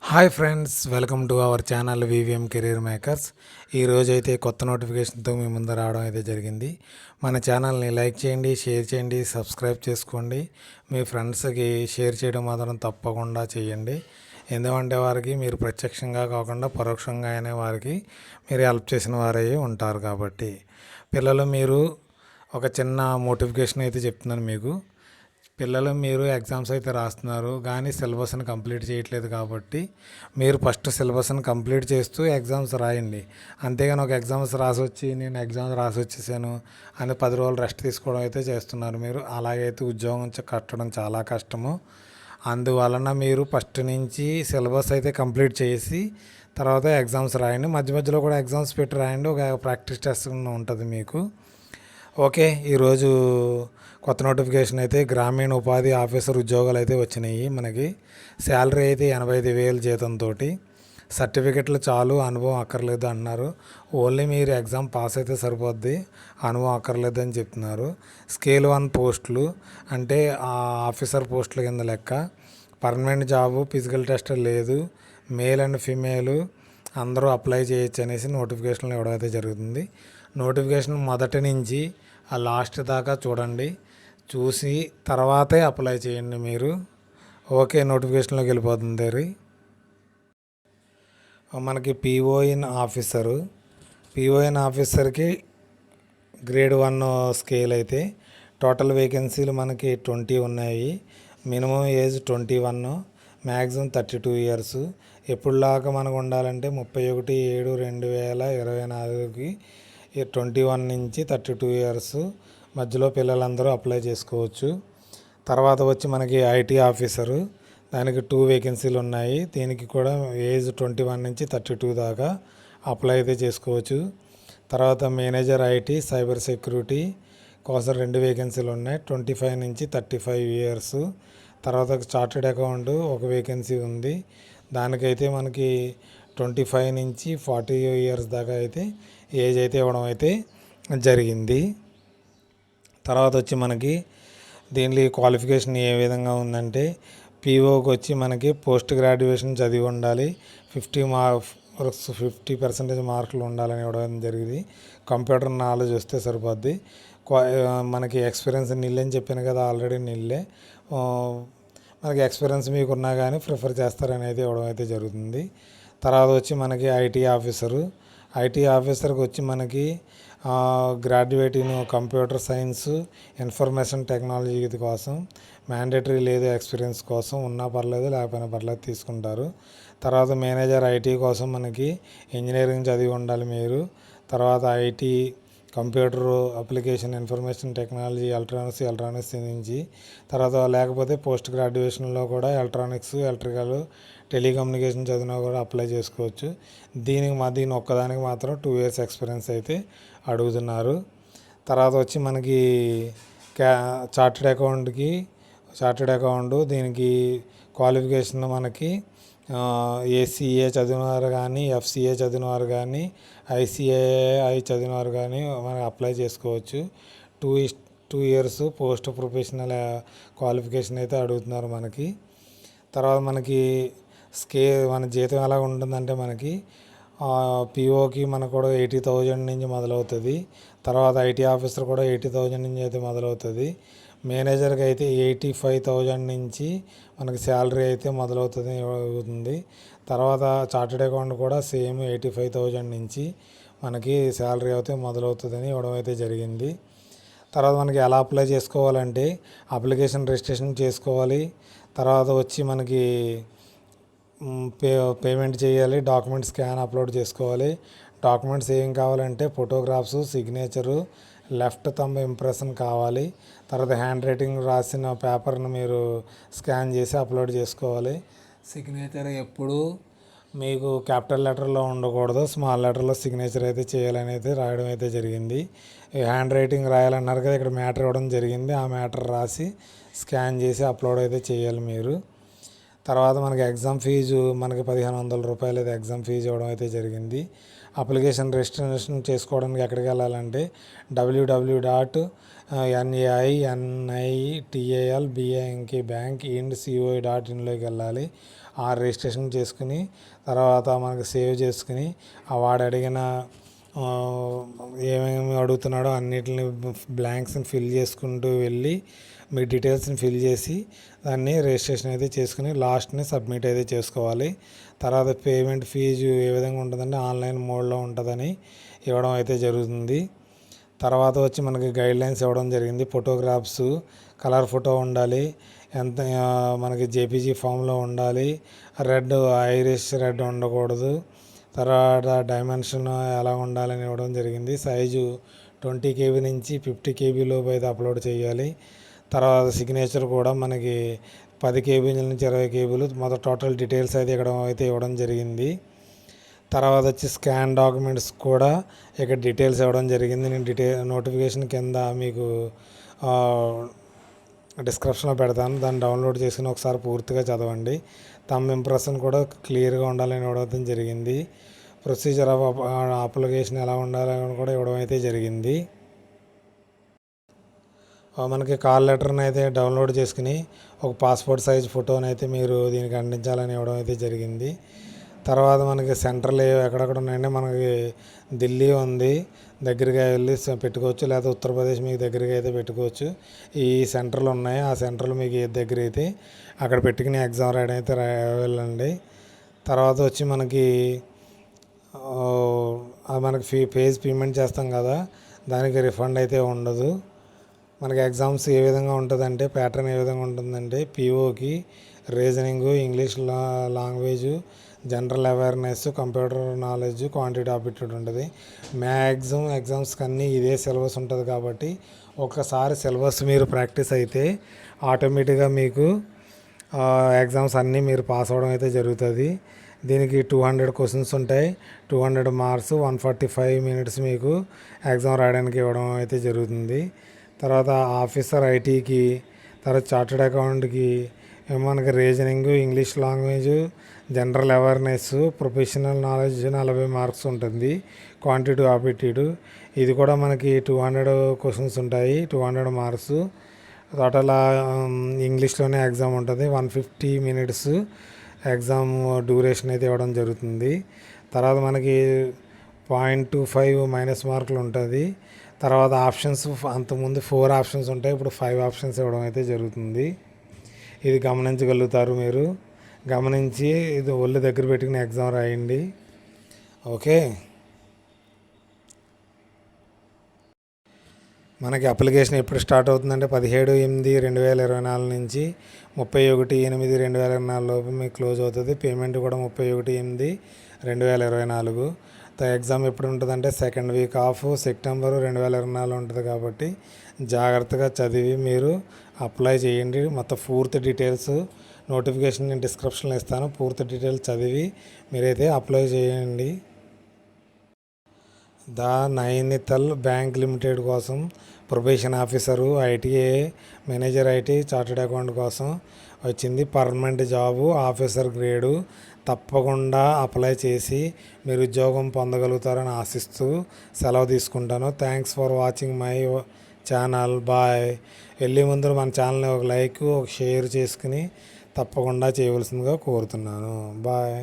Hi friends, welcome to our channel VVM career makers. ఈరోజు అయితే కొత్త నోటిఫికేషన్తో మీ ముందు రావడం అయితే జరిగింది. మన ఛానల్ని లైక్ చేయండి, షేర్ చేయండి, సబ్స్క్రైబ్ చేసుకోండి. మీ ఫ్రెండ్స్కి షేర్ చేయడం మాత్రం తప్పకుండా చేయండి. ఎందుకంటే వారికి మీరు ప్రత్యక్షంగా కాకుండా పరోక్షంగా అయినా వారికి మీరు హెల్ప్ చేసిన వారే ఉంటారు. కాబట్టి పిల్లలు, మీరు ఒక చిన్న మోటిఫికేషన్ అయితే చెప్తున్నాను మీకు. పిల్లలు మీరు ఎగ్జామ్స్ అయితే రాస్తున్నారు కానీ సిలబస్ని కంప్లీట్ చేయట్లేదు. కాబట్టి మీరు ఫస్ట్ సిలబస్ని కంప్లీట్ చేస్తూ ఎగ్జామ్స్ రాయండి. అంతేగాని ఒక ఎగ్జామ్స్ రాసి వచ్చి నేను ఎగ్జామ్స్ రాసి వచ్చేసాను అని 10 రోజులు రెస్ట్ తీసుకోవడం అయితే చేస్తున్నారు. మీరు అలాగైతే ఉద్యోగం కట్టడం చాలా కష్టము. అందువలన మీరు ఫస్ట్ నుంచి సిలబస్ అయితే కంప్లీట్ చేసి తర్వాత ఎగ్జామ్స్ రాయండి. మధ్య మధ్యలో కూడా ఎగ్జామ్స్ పెట్టి రాయండి. ఒక ప్రాక్టీస్ టెస్ట్ ఉంటుంది మీకు. ఓకే, ఈరోజు కొత్త నోటిఫికేషన్ అయితే గ్రామీణ ఉపాధి ఆఫీసర్ ఉద్యోగాలు అయితే వచ్చినాయి. మనకి శాలరీ అయితే 85,000 జీతంతో, సర్టిఫికెట్లు చాలు, అనుభవం అక్కర్లేదు అన్నారు. ఓన్లీ మీరు ఎగ్జామ్ పాస్ అయితే సరిపోద్ది, అనుభవం అక్కర్లేదు అని చెప్తున్నారు. స్కేల్ 1 పోస్టులు అంటే ఆ ఆఫీసర్ పోస్టుల కింద లెక్క. పర్మనెంట్ జాబు, ఫిజికల్ టెస్ట్ లేదు, మేల్ అండ్ ఫిమేల్ అందరూ అప్లై చేయొచ్చు అనేసి నోటిఫికేషన్లు ఇవ్వడం అయితే జరుగుతుంది. నోటిఫికేషన్ మొదటి నుంచి ఆ లాస్ట్ దాకా చూడండి, చూసి తర్వాతే అప్లై చేయండి మీరు. ఓకే, నోటిఫికేషన్లోకి వెళ్ళిపోతుంది. మనకి పిఓఎన్ ఆఫీసర్కి గ్రేడ్ 1 స్కేల్ అయితే టోటల్ వేకెన్సీలు మనకి 20 ఉన్నాయి. Minimum age 21, maximum 32 years. ఎప్పుడులాగా మనకు ఉండాలంటే 31/7/2024కి 21 నుంచి 32 ఇయర్స్ మధ్యలో పిల్లలందరూ అప్లై చేసుకోవచ్చు. తర్వాత వచ్చి మనకి ఐటీ ఆఫీసరు, దానికి 2 వేకెన్సీలు ఉన్నాయి. దీనికి కూడా ఏజ్ 21 నుంచి 32 దాకా అప్లై అయితే చేసుకోవచ్చు. తర్వాత మేనేజర్ ఐటీ సైబర్ సెక్యూరిటీ కోసం 2 వేకెన్సీలు ఉన్నాయి, 25 నుంచి 35 ఇయర్స్. తర్వాత చార్టెడ్ అకౌంట్ 1 వేకెన్సీ ఉంది, దానికైతే మనకి 25 నుంచి 40 ఇయర్స్ దాకా అయితే ఏజ్ అయితే ఇవ్వడం అయితే జరిగింది. తర్వాత వచ్చి మనకి దీనిలో క్వాలిఫికేషన్ ఏ విధంగా ఉందంటే పీఓకి వచ్చి మనకి పోస్ట్ గ్రాడ్యుయేషన్ చదివి ఉండాలి, 50% మార్కులు ఉండాలని ఇవ్వడం జరిగింది. కంప్యూటర్ నాలెడ్జ్ వస్తే సరిపోద్ది. మనకి ఎక్స్పీరియన్స్ నిల్ అని చెప్పాను కదా, ఆల్రెడీ నిల్లే. మనకి ఎక్స్పీరియన్స్ మీకున్నా కానీ ప్రిఫర్ చేస్తారని అయితే ఇవ్వడం అయితే జరుగుతుంది. తర్వాత వచ్చి మనకి ఐటీ ఆఫీసర్కి వచ్చి మనకి graduate in computer science, information technology కోసం మ్యాండేటరీ లేదు, ఎక్స్పీరియన్స్ కోసం ఉన్నా పర్లేదు లేకపోయినా పర్లేదు తీసుకుంటారు. తర్వాత మేనేజర్ ఐటీ కోసం మనకి ఇంజనీరింగ్ చదివి ఉండాలి మీరు. తర్వాత IT, computer application, information technology, electronics నుంచి తర్వాత లేకపోతే పోస్ట్ గ్రాడ్యుయేషన్లో కూడా ఎలక్ట్రానిక్స్, ఎలక్ట్రికల్, టెలికమ్యూనికేషన్ చదివినా కూడా అప్లై చేసుకోవచ్చు. దీని ఒక్కదానికి మాత్రం 2 ఇయర్స్ ఎక్స్పీరియన్స్ అయితే అడుగుతున్నారు. తర్వాత వచ్చి మనకి చార్టెడ్ అకౌంట్ దీనికి క్వాలిఫికేషన్ మనకి ఏసీఏ చదివినవారు కానీ, ఎఫ్సిఏ చదివినవారు కానీ, ఐసిఏఐ చదివినవారు కానీ మనకి అప్లై చేసుకోవచ్చు. 2 ఇయర్స్ పోస్ట్ ప్రొఫెషనల్ క్వాలిఫికేషన్ అయితే అడుగుతున్నారు మనకి. తర్వాత మనకి మన జీతం ఎలా ఉంటుందంటే మనకి పిఓకి మనకు కూడా 80,000 నుంచి మొదలవుతుంది. తర్వాత ఐటీ ఆఫీసర్ కూడా 80,000 నుంచి అయితే మొదలవుతుంది. మేనేజర్కి అయితే 85,000 నుంచి మనకి శాలరీ అయితే మొదలవుతుంది. తర్వాత చార్టెడ్ అకౌంట్ కూడా సేమ్ 85,000 నుంచి మనకి శాలరీ అయితే మొదలవుతుందని ఇవ్వడం అయితే జరిగింది. తర్వాత మనకి ఎలా అప్లై చేసుకోవాలంటే అప్లికేషన్ రిజిస్ట్రేషన్ చేసుకోవాలి. తర్వాత వచ్చి మనకి పేమెంట్ చేయాలి, డాక్యుమెంట్ స్కాన్ అప్లోడ్ చేసుకోవాలి. డాక్యుమెంట్స్ ఏం కావాలంటే photographs, signature, left thumb impression కావాలి. తర్వాత హ్యాండ్ రైటింగ్ రాసిన పేపర్ను మీరు స్కాన్ చేసి అప్లోడ్ చేసుకోవాలి. సిగ్నేచర్ ఎప్పుడు మీకు క్యాపిటల్ లెటర్లో ఉండకూడదు, స్మాల్ లెటర్లో సిగ్నేచర్ అయితే చేయాలని అయితే రాయడం అయితే జరిగింది. హ్యాండ్ రైటింగ్ రాయాలన్నారు కదా, ఇక్కడ మ్యాటర్ ఇవ్వడం జరిగింది. ఆ మ్యాటర్ రాసి స్కాన్ చేసి అప్లోడ్ అయితే చేయాలి మీరు. తర్వాత మనకి ఎగ్జామ్ ఫీజు మనకి 1,500 రూపాయలు అయితే ఎగ్జామ్ ఫీజు ఇవ్వడం అయితే జరిగింది. అప్లికేషన్ రిజిస్ట్రేషన్ చేసుకోవడానికి ఎక్కడికి వెళ్ళాలంటే www.naitalbank.co.in వెళ్ళాలి. ఆ రిజిస్ట్రేషన్ చేసుకుని తర్వాత మనకి సేవ్ చేసుకుని వాడు అడిగిన ఏమేమి అడుగుతున్నాడో అన్నిటిని బ్లాంక్స్ని ఫిల్ చేసుకుంటూ వెళ్ళి మీ డీటెయిల్స్ని ఫిల్ చేసి దాన్ని రిజిస్ట్రేషన్ అయితే చేసుకుని లాస్ట్ని సబ్మిట్ అయితే చేసుకోవాలి. తర్వాత పేమెంట్ ఫీజు ఏ విధంగా ఉంటుందంటే ఆన్లైన్ మోడ్లో ఉంటుందని ఇవ్వడం అయితే జరుగుతుంది. తర్వాత వచ్చి మనకి గైడ్లైన్స్ ఇవ్వడం జరిగింది. ఫోటోగ్రాఫ్స్ కలర్ ఫోటో ఉండాలి, ఎంత మనకి జేపీజీ ఫామ్లో ఉండాలి, రెడ్ ఐరిష్ రెడ్ ఉండకూడదు, తర్వాత డైమెన్షన్ ఎలా ఉండాలని ఇవ్వడం జరిగింది. సైజు 20 KB నుంచి 50 KB లోపు అయితే అప్లోడ్ చేయాలి. తర్వాత సిగ్నేచర్ కూడా మనకి 10 KB నుంచి 20 KB మొత్తం టోటల్ డీటెయిల్స్ అయితే ఇక్కడ అయితే ఇవ్వడం జరిగింది. తర్వాత వచ్చి స్కాన్ డాక్యుమెంట్స్ కూడా ఇక్కడ డీటెయిల్స్ ఇవ్వడం జరిగింది. నేను నోటిఫికేషన్ కింద మీకు డిస్క్రిప్షన్లో పెడతాను, దాన్ని డౌన్లోడ్ చేసుకుని ఒకసారి పూర్తిగా చదవండి. తమ ఇంప్రెషన్ కూడా క్లియర్గా ఉండాలని ఇవ్వడం జరిగింది. ప్రొసీజర్ ఆఫ్ అప్లికేషన్ ఎలా ఉండాలని కూడా ఇవ్వడం అయితే జరిగింది. మనకి కాల్ లెటర్ని అయితే డౌన్లోడ్ చేసుకుని ఒక పాస్పోర్ట్ సైజ్ ఫోటోని అయితే మీరు దీనికి అందించాలని ఇవ్వడం అయితే జరిగింది. తర్వాత మనకి సెంటర్లు ఎక్కడెక్కడ ఉన్నాయంటే మనకి ఢిల్లీ ఉంది, దగ్గరగా వెళ్ళి పెట్టుకోవచ్చు, లేదా ఉత్తరప్రదేశ్ మీకు దగ్గరగా అయితే పెట్టుకోవచ్చు. ఈ సెంటర్లు ఉన్నాయి, ఆ సెంటర్లు మీకు ఏది దగ్గర అయితే అక్కడ పెట్టుకుని ఎగ్జామ్ రాయడం అయితే వెళ్ళండి. తర్వాత వచ్చి మనకి ఫీజు పేమెంట్ చేస్తాం కదా, దానికి రిఫండ్ అయితే ఉండదు. మనకి ఎగ్జామ్స్ ఏ విధంగా ఉంటుందంటే ప్యాటర్న్ ఏ విధంగా ఉంటుందంటే పిఓకి reasoning, English language, general awareness, computer knowledge, quantity aptitude ఉంటుంది. మ్యాక్సిమం ఎగ్జామ్స్కి అన్నీ ఇదే సిలబస్ ఉంటుంది కాబట్టి ఒకసారి సిలబస్ మీరు ప్రాక్టీస్ అయితే ఆటోమేటిక్గా మీకు ఎగ్జామ్స్ అన్నీ మీరు పాస్ అవ్వడం అయితే జరుగుతుంది. దీనికి 200 క్వశ్చన్స్ ఉంటాయి, 200 మార్క్స్, 145 మినిట్స్ మీకు ఎగ్జామ్ రాయడానికి ఇవ్వడం అయితే జరుగుతుంది. తర్వాత ఆఫీసర్ ఐటీకి, తర్వాత చార్టెడ్ అకౌంట్కి మనకి reasoning, English language, general awareness, professional knowledge 40 marks ఉంటుంది. క్వాంటిటీ ఆప్టిట్యూడ్ ఇది కూడా మనకి 200 క్వశ్చన్స్ ఉంటాయి, 200 మార్క్స్. టోటల్ ఇంగ్లీష్లోనే ఎగ్జామ్ ఉంటుంది. 150 మినిట్స్ ఎగ్జామ్ డ్యూరేషన్ అయితే ఇవ్వడం జరుగుతుంది. తర్వాత మనకి 0.25 మైనస్ మార్కులు ఉంటుంది. తర్వాత ఆప్షన్స్ అంతకుముందు 4 ఆప్షన్స్ ఉంటాయి, ఇప్పుడు 5 ఆప్షన్స్ ఇవ్వడం అయితే జరుగుతుంది. ఇది గమనించగలుగుతారు మీరు. గమనించి ఇది ఒళ్ళు దగ్గర పెట్టుకుని ఎగ్జామ్ రాయండి. ఓకే, మనకి అప్లికేషన్ ఎప్పుడు స్టార్ట్ అవుతుందంటే 17/8/2024 నుంచి 31/8/2024 లోపు మీకు క్లోజ్ అవుతుంది. పేమెంట్ కూడా 31/8/2024. ఎగ్జామ్ ఎప్పుడు ఉంటుందంటే సెకండ్ వీక్ ఆఫ్ సెప్టెంబర్ 2024 ఉంటుంది. కాబట్టి జాగ్రత్తగా చదివి మీరు అప్లై చేయండి. మొత్తం పూర్తి డీటెయిల్స్ నోటిఫికేషన్ నేను డిస్క్రిప్షన్లో ఇస్తాను, పూర్తి డీటెయిల్స్ చదివి మీరైతే అప్లై చేయండి. నైనితాల్ బ్యాంక్ లిమిటెడ్ కోసం ప్రొబేషన్ ఆఫీసరు, ఐటీఏ మేనేజర్, ఐటీ చార్టెడ్ అకౌంట్ కోసం వచ్చింది. Permanent job, officer grade. తప్పకుండా అప్లై చేసి మీరు ఉద్యోగం పొందగలుగుతారని ఆశిస్తూ సెలవు తీసుకుంటాను. Thanks for watching my channel. Bye. వెళ్ళే ముందు మన ఛానల్ని ఒక లైక్, ఒక షేర్ చేసుకుని తప్పకుండా చేయవలసిందిగా కోరుతున్నాను. బాయ్.